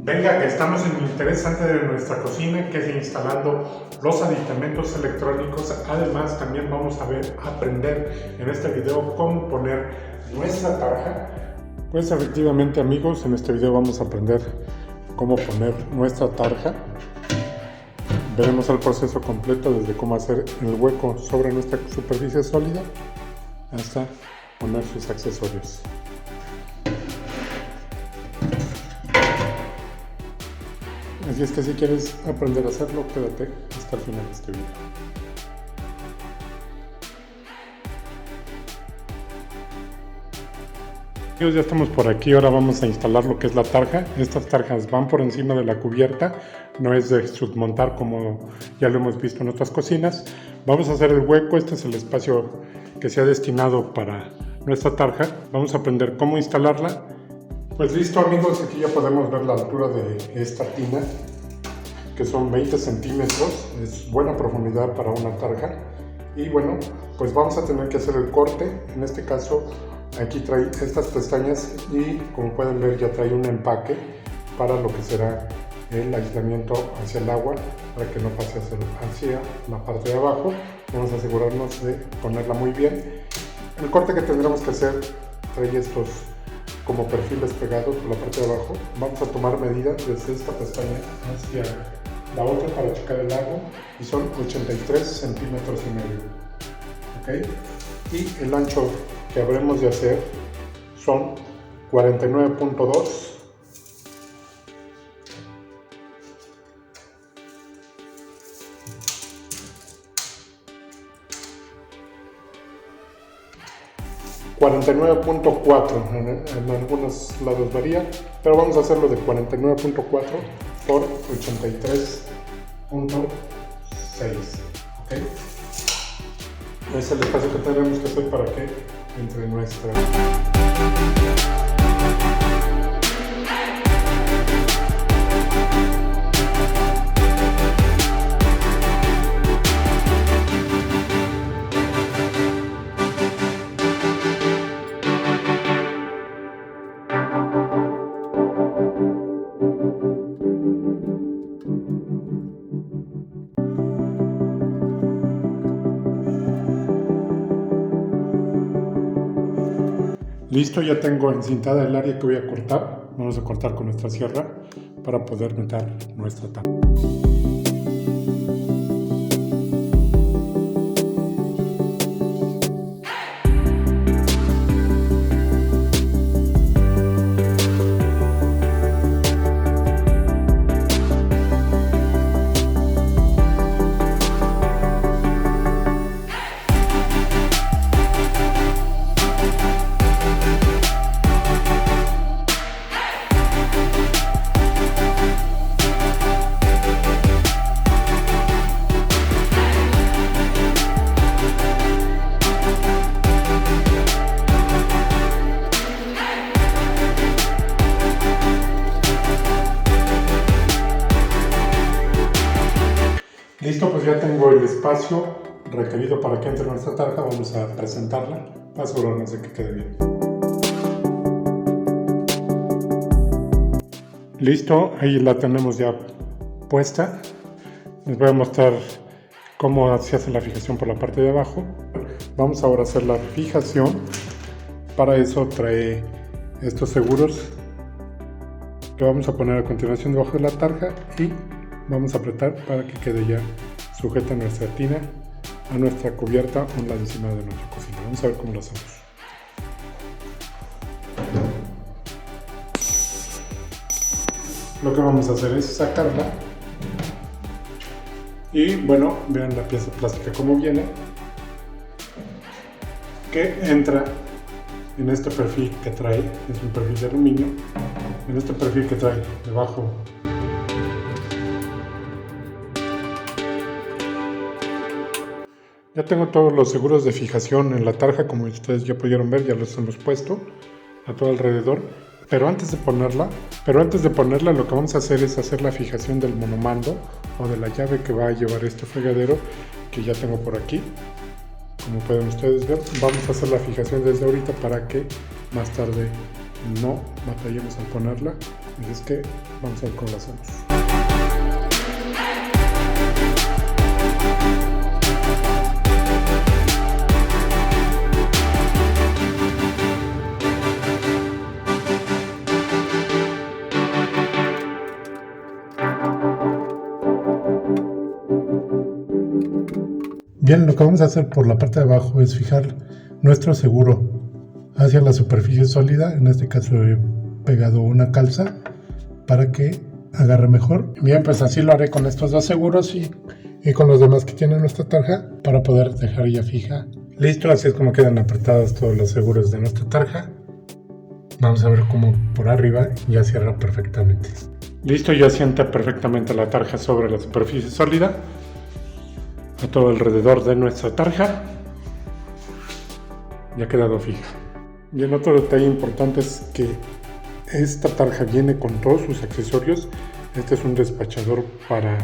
Venga, que estamos en lo interesante de nuestra cocina, que es instalando los aditamentos electrónicos. Además, también vamos a aprender en este video cómo poner nuestra tarja. Pues efectivamente, amigos, en este video vamos a aprender cómo poner nuestra tarja. Veremos el proceso completo, desde cómo hacer el hueco sobre nuestra superficie sólida hasta poner sus accesorios. Así es que si quieres aprender a hacerlo, quédate hasta el final de este video. Amigos, ya estamos por aquí. Ahora vamos a instalar lo que es la tarja. Estas tarjas van por encima de la cubierta, no es de submontar como ya lo hemos visto en otras cocinas. Vamos a hacer el hueco. Este es el espacio que se ha destinado para nuestra tarja. Vamos a aprender cómo instalarla. Pues listo, amigos, aquí ya podemos ver la altura de esta tina, que son 20 centímetros, es buena profundidad para una tarja. Y bueno, pues vamos a tener que hacer el corte. En este caso, aquí trae estas pestañas y como pueden ver ya trae un empaque para lo que será el aislamiento hacia el agua, para que no pase hacia la parte de abajo. Vamos a asegurarnos de ponerla muy bien. El corte que tendremos que hacer trae estos como perfiles pegados por la parte de abajo. Vamos a tomar medidas desde esta pestaña hacia la otra para checar el largo, y son 83 centímetros y medio. ¿Okay? Y el ancho que habremos de hacer son 49.2. en algunos lados varía, pero vamos a hacerlo de 49.4 por 83.6. ¿Okay? Es el espacio que tendremos que hacer para que entre nuestra... Listo, ya tengo encintada el área que voy a cortar. Vamos a cortar con nuestra sierra para poder meter nuestra tarja. Listo, pues ya tengo el espacio requerido para que entre nuestra tarja. Vamos a presentarla para asegurarnos de que quede bien. Listo, ahí la tenemos ya puesta. Les voy a mostrar cómo se hace la fijación por la parte de abajo. Vamos ahora a hacer la fijación. Para eso trae estos seguros que vamos a poner a continuación debajo de la tarja y vamos a apretar para que quede ya sujeta nuestra tina a nuestra cubierta a un lado encima de nuestra cocina. Vamos a ver cómo lo hacemos. Lo que vamos a hacer es sacarla y bueno, vean la pieza plástica como viene, que entra en este perfil que trae, es un perfil de aluminio, en este perfil que trae debajo. Ya tengo todos los seguros de fijación en la tarja, como ustedes ya pudieron ver, ya los hemos puesto a todo alrededor. Pero antes de ponerla, lo que vamos a hacer es hacer la fijación del monomando o de la llave que va a llevar este fregadero, que ya tengo por aquí. Como pueden ustedes ver, vamos a hacer la fijación desde ahorita para que más tarde no batallemos al ponerla. Así es que vamos a ver cómo lo hacemos. Bien, lo que vamos a hacer por la parte de abajo es fijar nuestro seguro hacia la superficie sólida. En este caso he pegado una calza para que agarre mejor. Bien, pues así lo haré con estos dos seguros y con los demás que tiene nuestra tarja para poder dejar ya fija. Listo, así es como quedan apretados todos los seguros de nuestra tarja. Vamos a ver cómo por arriba ya cierra perfectamente. Listo, ya asienta perfectamente la tarja sobre la superficie sólida, a todo alrededor de nuestra tarja. Ya ha quedado fija. Bien, otro detalle importante es que esta tarja viene con todos sus accesorios. Este es un despachador para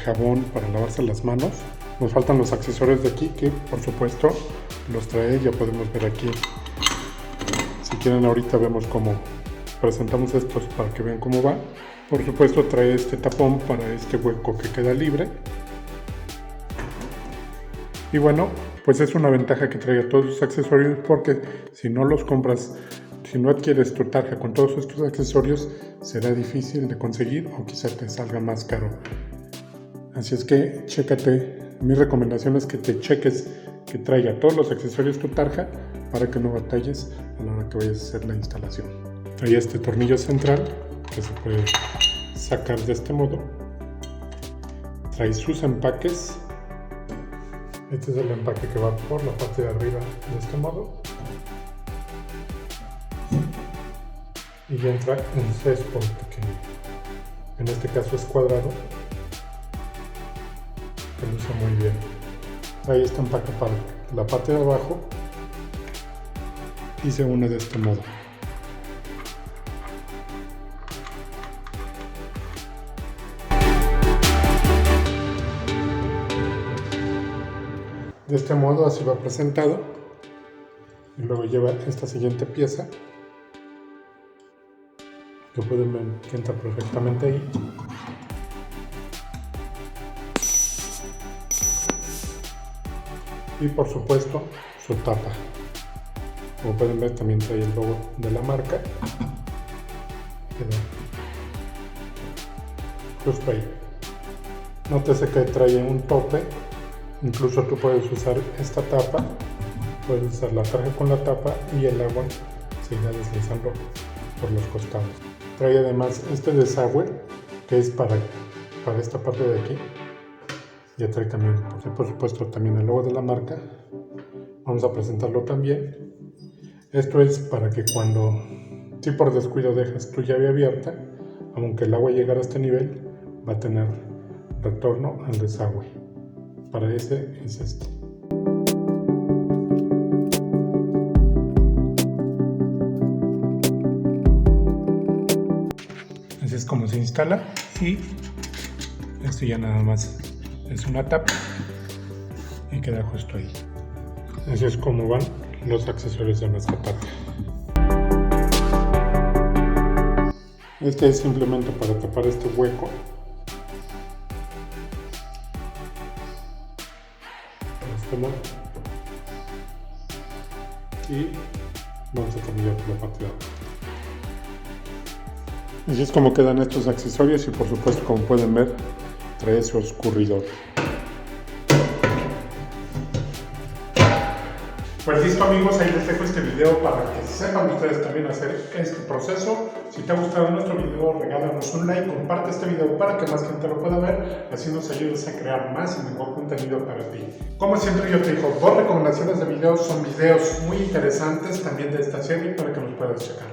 jabón para lavarse las manos. Nos faltan los accesorios de aquí, que por supuesto los trae. Ya podemos ver aquí. Si quieren, ahorita vemos cómo presentamos estos para que vean cómo va. Por supuesto trae este tapón para este hueco que queda libre. Y bueno, pues es una ventaja que traiga todos sus accesorios, porque si no los compras, si no adquieres tu tarja con todos estos accesorios, será difícil de conseguir o quizá te salga más caro. Así es que chécate, mi recomendación es que te cheques que traiga todos los accesorios tu tarja para que no batalles a la hora que vayas a hacer la instalación. Trae este tornillo central que se puede sacar de este modo. Trae sus empaques. Este es el empaque que va por la parte de arriba de este modo. Y ya entra un césped que en este caso es cuadrado, que luce muy bien. Trae este empaque para la parte de abajo y se une de este modo. De este modo así va presentado, y luego lleva esta siguiente pieza que pueden ver que entra perfectamente ahí. Y por supuesto su tapa. Como pueden ver, también trae el logo de la marca. Justo ahí. Nótese que trae un tope. Incluso tú puedes usar esta tapa, puedes usar la tarja con la tapa y el agua se irá deslizando por los costados. Trae además este desagüe que es para esta parte de aquí. Ya trae también, por supuesto, también el logo de la marca. Vamos a presentarlo también. Esto es para que cuando, si por descuido dejas tu llave abierta, aunque el agua llegara a este nivel, va a tener retorno al desagüe. Para ese es este. Así es como se instala, y esto ya nada más es una tapa y queda justo ahí. Así es como van los accesorios de nuestra tarja. Este es simplemente para tapar este hueco. Y vamos a terminar la parte de abajo. Así es como quedan estos accesorios, y por supuesto, como pueden ver, trae su escurridor. Pues listo, amigos, ahí les dejo este video para que sepan ustedes también hacer este proceso. Si te ha gustado nuestro video, regálanos un like, comparte este video para que más gente lo pueda ver, así nos ayudes a crear más y mejor contenido para ti. Como siempre, yo te digo, 2 recomendaciones de videos, son videos muy interesantes también de esta serie para que los puedas checar.